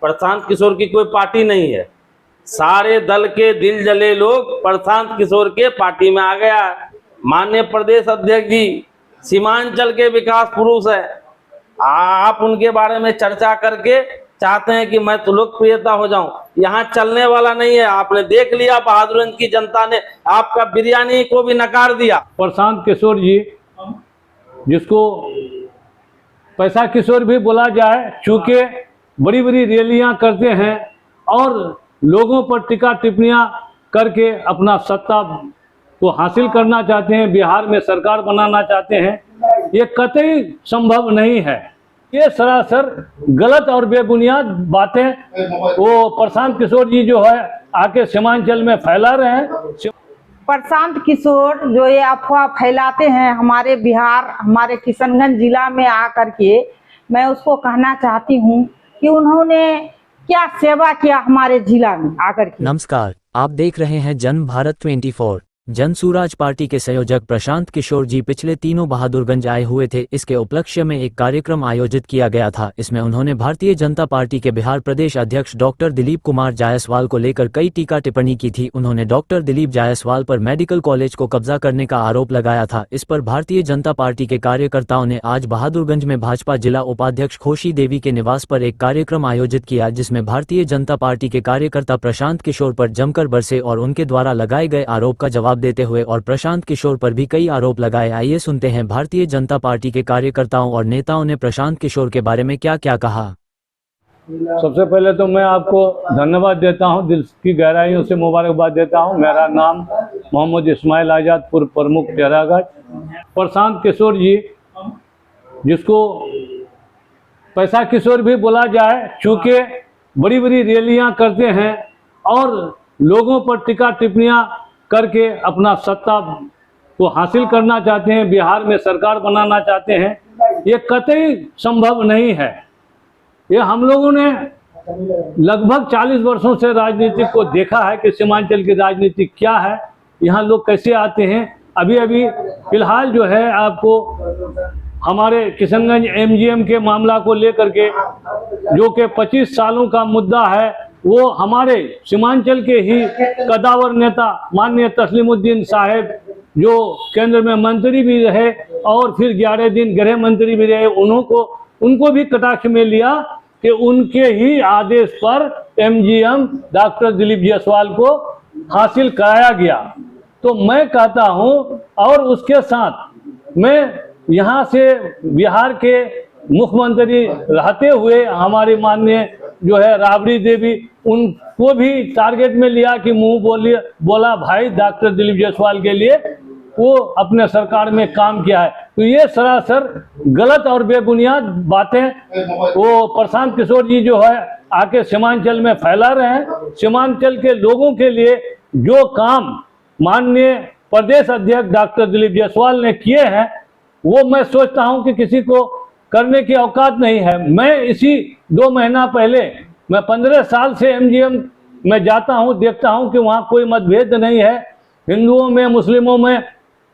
प्रशांत किशोर की कोई पार्टी नहीं है। सारे दल के दिल जले लोग प्रशांत किशोर के पार्टी में आ गया। माननीय प्रदेश अध्यक्ष जी सीमांचल के विकास पुरुष है। आप उनके बारे में चर्चा करके चाहते हैं कि मैं तो लोकप्रियता हो जाऊं, यहाँ चलने वाला नहीं है। आपने देख लिया बहादुरगंज की जनता ने आपका बिरयानी को भी नकार दिया। प्रशांत किशोर जी, जिसको पैसा किशोर भी बोला जाए, चूंकि बड़ी बड़ी रैलियां करते हैं और लोगों पर टीका टिप्पणियां करके अपना सत्ता को हासिल करना चाहते हैं, बिहार में सरकार बनाना चाहते हैं, ये कतई संभव नहीं है। ये सरासर गलत और बेबुनियाद बातें वो प्रशांत किशोर जी जो है आके सीमांचल में फैला रहे हैं। प्रशांत किशोर जो ये अफवाह फैलाते हैं हमारे बिहार, हमारे किशनगंज जिला में आकर के, मैं उसको कहना चाहती हूँ कि उन्होंने क्या सेवा किया हमारे जिला में आकर के। नमस्कार, आप देख रहे हैं जन भारत 24। जन सुराज पार्टी के संयोजक प्रशांत किशोर जी पिछले दिनों बहादुरगंज आए हुए थे। इसके उपलक्ष्य में एक कार्यक्रम आयोजित किया गया था। इसमें उन्होंने भारतीय जनता पार्टी के बिहार प्रदेश अध्यक्ष डॉक्टर दिलीप कुमार जायसवाल को लेकर कई टीका टिप्पणी की थी। उन्होंने डॉक्टर दिलीप जायसवाल पर मेडिकल कॉलेज को कब्जा करने का आरोप लगाया था। इस पर भारतीय जनता पार्टी के कार्यकर्ताओं ने आज बहादुरगंज में भाजपा जिला उपाध्यक्ष खोशी देवी के निवास पर एक कार्यक्रम आयोजित किया, जिसमें भारतीय जनता पार्टी के कार्यकर्ता प्रशांत किशोर पर जमकर बरसे और उनके द्वारा लगाए गए आरोप का जवाब देते हुए और प्रशांत किशोर पर भी कई आरोप लगाए। आइए सुनते हैं भारतीय जनता पार्टी के कार्यकर्ताओं और नेताओं ने प्रशांत किशोर के बारे में क्या क्या कहा। सबसे पहले तो मैं आपको धन्यवाद देता हूं, दिल की गहराइयों से मुबारकबाद देता हूं। मेरा नाम मोहम्मद इस्माइल आजाद, पूर्व प्रमुख टेरागढ़। प्रशांत किशोर जी, जिसको पैसा किशोर भी बोला जाए, चूंकि बड़ी बड़ी रैलियां करते हैं और लोगों पर टीका टिप्पणियां करके अपना सत्ता को हासिल करना चाहते हैं, बिहार में सरकार बनाना चाहते हैं, ये कतई संभव नहीं है। ये हम लोगों ने लगभग 40 वर्षों से राजनीति को देखा है कि सीमांचल की राजनीति क्या है, यहाँ लोग कैसे आते हैं। अभी अभी फिलहाल जो है आपको हमारे किशनगंज एमजीएम के मामला को लेकर के, जो कि 25 सालों का मुद्दा है, वो हमारे सीमांचल के ही कदावर नेता माननीय तस्लीमुद्दीन साहब, जो केंद्र में मंत्री भी रहे और फिर 11 दिन गृह मंत्री भी रहे, उनको भी कटाक्ष में लिया कि उनके ही आदेश पर एमजीएम डॉक्टर दिलीप जायसवाल को हासिल कराया गया। तो मैं कहता हूं, और उसके साथ मैं यहाँ से बिहार के मुख्यमंत्री रहते हुए हमारी माननीय जो है राबड़ी देवी, उनको भी टारगेट में लिया कि मुंह बोला भाई डॉक्टर दिलीप जायसवाल के लिए वो अपने सरकार में काम किया है। तो ये सरासर गलत और बेबुनियाद बातें वो प्रशांत किशोर जी जो है आके सीमांचल में फैला रहे हैं। सीमांचल के लोगों के लिए जो काम माननीय प्रदेश अध्यक्ष डॉक्टर दिलीप जायसवाल ने किए हैं, वो मैं सोचता हूं कि किसी को करने की औकात नहीं है। मैं इसी 2 महीना पहले, मैं 15 साल से एमजीएम में जाता हूं, देखता हूं कि वहां कोई मतभेद नहीं है। हिंदुओं में, मुस्लिमों में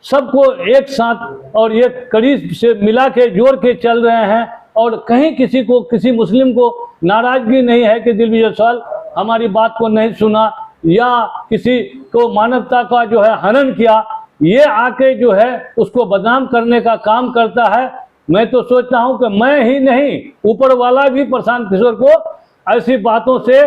सबको एक साथ और एक कड़ी से मिला के जोड़ के चल रहे हैं और कहीं किसी मुस्लिम को नाराजगी नहीं है कि दिलीप जायसवाल हमारी बात को नहीं सुना या किसी को मानवता का जो है हनन किया। ये आके जो है उसको बदनाम करने का काम करता है। मैं तो सोचता हूं कि मैं ही नहीं, ऊपर वाला भी प्रशांत किशोर को ऐसी बातों से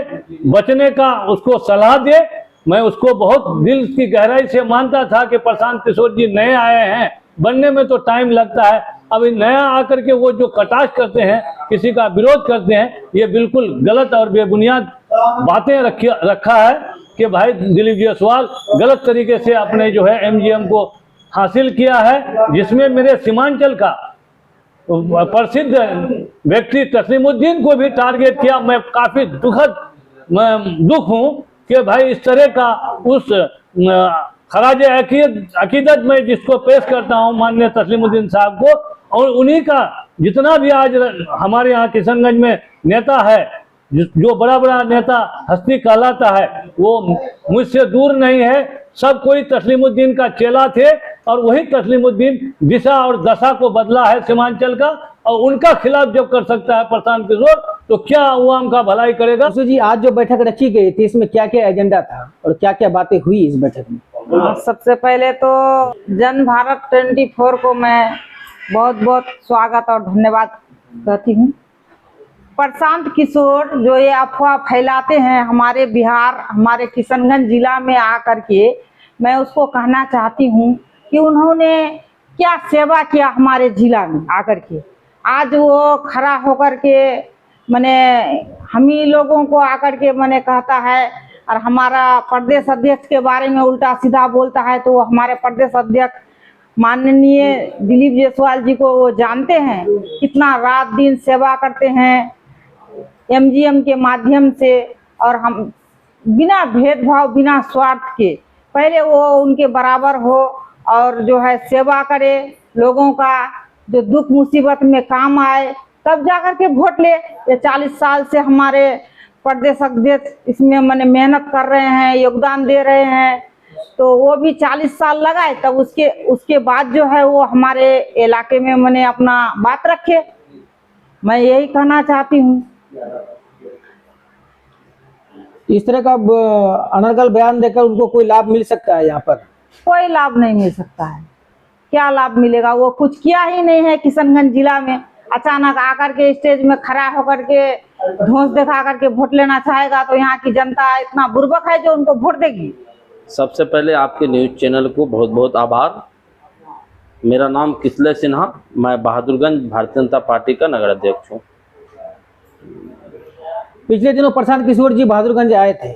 बचने का उसको सलाह दे। मैं उसको बहुत दिल की गहराई से मानता था कि प्रशांत किशोर जी नए आए हैं, बनने में तो टाइम लगता है। अभी नया आकर के वो जो कटाक्ष करते हैं, किसी का विरोध करते हैं, ये बिल्कुल गलत और बेबुनियाद बातें रखा है कि भाई दिलीप जायसवाल गलत तरीके से अपने जो है एमजीएम को हासिल किया है, जिसमें मेरे सीमांचल का प्रसिद्ध व्यक्ति तस्लीमुद्दीन को भी टारगेट किया। मैं काफी दुख हूं कि भाई इस तरह का उस खराज अकीदत में जिसको पेश करता हूं माननीय तस्लीमुद्दीन साहब को, और उन्हीं का जितना भी आज हमारे यहाँ किशनगंज में नेता है, जो बड़ा बड़ा नेता हस्ती कहलाता है, वो मुझसे दूर नहीं है। सब कोई तस्लीमुद्दीन का चेला थे और वही तस्लीमुद्दीन दिशा और दशा को बदला है सीमांचल का, और उनका खिलाफ जब कर सकता है प्रशांत किशोर, तो क्या अवाम का भलाई करेगा। जी, आज जो बैठक रखी गई थी इसमें क्या क्या एजेंडा था और क्या क्या बातें हुई इस बैठक में? सबसे पहले तो जन भारत 24 को मैं बहुत बहुत स्वागत और धन्यवाद कहती हूँ। प्रशांत किशोर जो ये अफवाह फैलाते हैं हमारे बिहार, हमारे किशनगंज जिला में आकर के, मैं उसको कहना चाहती हूँ कि उन्होंने क्या सेवा किया हमारे जिला में आकर के। आज वो खड़ा होकर के मैंने हम ही लोगों को आकर के मैंने कहता है, और हमारा प्रदेश अध्यक्ष के बारे में उल्टा सीधा बोलता है। तो हमारे प्रदेश अध्यक्ष माननीय दिलीप जायसवाल जी को वो जानते हैं, कितना रात दिन सेवा करते हैं एमजीएम के माध्यम से, और हम बिना भेदभाव बिना स्वार्थ के पहले वो उनके बराबर हो और जो है सेवा करे लोगों का, जो दुख मुसीबत में काम आए, तब जाकर के वोट ले। ये 40 साल से हमारे प्रदेश अध्यक्ष इसमें मैंने मेहनत कर रहे हैं, योगदान दे रहे हैं, तो वो भी 40 साल लगाए, तब उसके बाद जो है वो हमारे इलाके में मैंने अपना बात रखे। मैं यही कहना चाहती हूँ। इस तरह का अनर्गल बयान देकर उनको कोई लाभ मिल सकता है? यहाँ पर कोई लाभ नहीं मिल सकता है। क्या लाभ मिलेगा? वो कुछ किया ही नहीं है किशनगंज जिला में। अचानक आकर के स्टेज में खड़ा होकर के धौंस दिखा करके वोट लेना चाहेगा, तो यहाँ की जनता इतना बुर्बक है जो उनको वोट देगी। सबसे पहले आपके न्यूज चैनल को बहुत बहुत आभार। मेरा नाम किसले सिन्हा, मैं बहादुरगंज भारतीय जनता पार्टी का नगर अध्यक्ष हूँ। पिछले दिनों प्रशांत किशोर जी बहादुरगंज आए थे।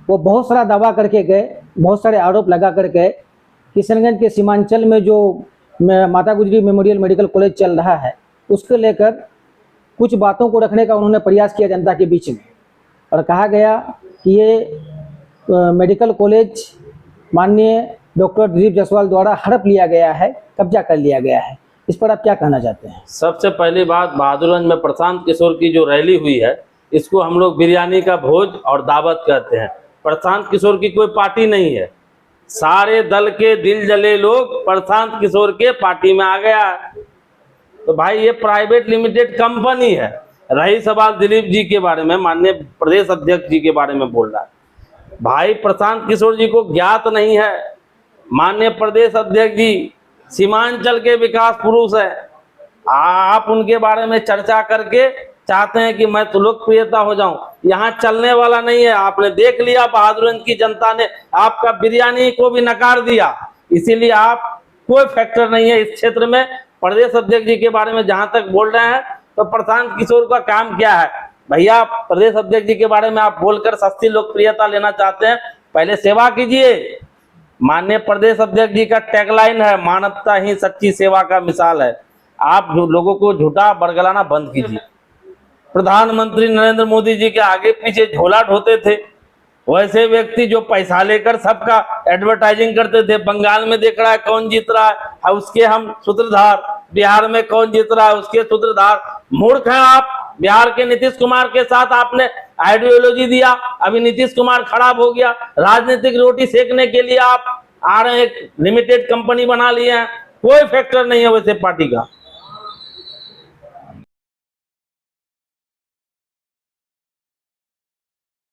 वो बहुत सारा दावा करके गए, बहुत सारे आरोप लगा कर गए। किशनगंज के सीमांचल में जो माता गुजरी मेमोरियल मेडिकल कॉलेज चल रहा है, उसको लेकर कुछ बातों को रखने का उन्होंने प्रयास किया जनता के बीच में, और कहा गया कि ये मेडिकल कॉलेज माननीय डॉक्टर दिलीप जायसवाल द्वारा हड़प लिया गया है, कब्जा कर लिया गया है। इस पर आप क्या कहना चाहते हैं? सबसे पहली बात, बहादुरगंज में प्रशांत किशोर की जो रैली हुई है, इसको हम लोग बिरयानी का भोज और दावत कहते हैं। प्रशांत किशोर की कोई पार्टी नहीं है। सारे दल के दिल जले लोग प्रशांत किशोर के पार्टी में आ गया। तो भाई ये प्राइवेट लिमिटेड कंपनी है। रही सवाल दिलीप जी के बारे में, माननीय प्रदेश अध्यक्ष जी के बारे में बोल रहा है। भाई प्रशांत किशोर जी को ज्ञात नहीं है, माननीय प्रदेश अध्यक्ष जी सीमांचल के विकास पुरुष है। आप उनके बारे में चर्चा करके चाहते हैं कि मैं तो लोकप्रियता हो जाऊं, यहाँ चलने वाला नहीं है। आपने देख लिया, बहादुरगंज की जनता ने आपका बिरयानी को भी नकार दिया, इसीलिए आप कोई फैक्टर नहीं है इस क्षेत्र में। प्रदेश अध्यक्ष जी के बारे में जहां तक बोल रहे हैं, तो प्रशांत किशोर का काम क्या है भैया? प्रदेश अध्यक्ष जी के बारे में आप बोलकर सस्ती लोकप्रियता लेना चाहते हैं, पहले सेवा कीजिए। माननीय प्रदेश अध्यक्ष जी का टैगलाइन है, मानवता ही सच्ची सेवा का मिसाल है। आप लोगों को झूठा बरगलाना बंद कीजिए। प्रधानमंत्री नरेंद्र मोदी जी के आगे पीछे झोला ढोते थे, वैसे व्यक्ति जो पैसा लेकर सबका एडवर्टाइजिंग करते थे। बंगाल में देख रहा है कौन जीत रहा है, उसके हम सूत्रधार। बिहार में कौन जीत रहा है, उसके सूत्रधार। मूर्ख हैं आप। बिहार के नीतीश कुमार के साथ आपने आइडियोलॉजी दिया, अभी नीतीश कुमार खराब हो गया। राजनीतिक रोटी सेकने के लिए आप आ रहे हैं, एक लिमिटेड कंपनी बना लिए हैं। कोई फैक्टर नहीं है वैसे पार्टी का।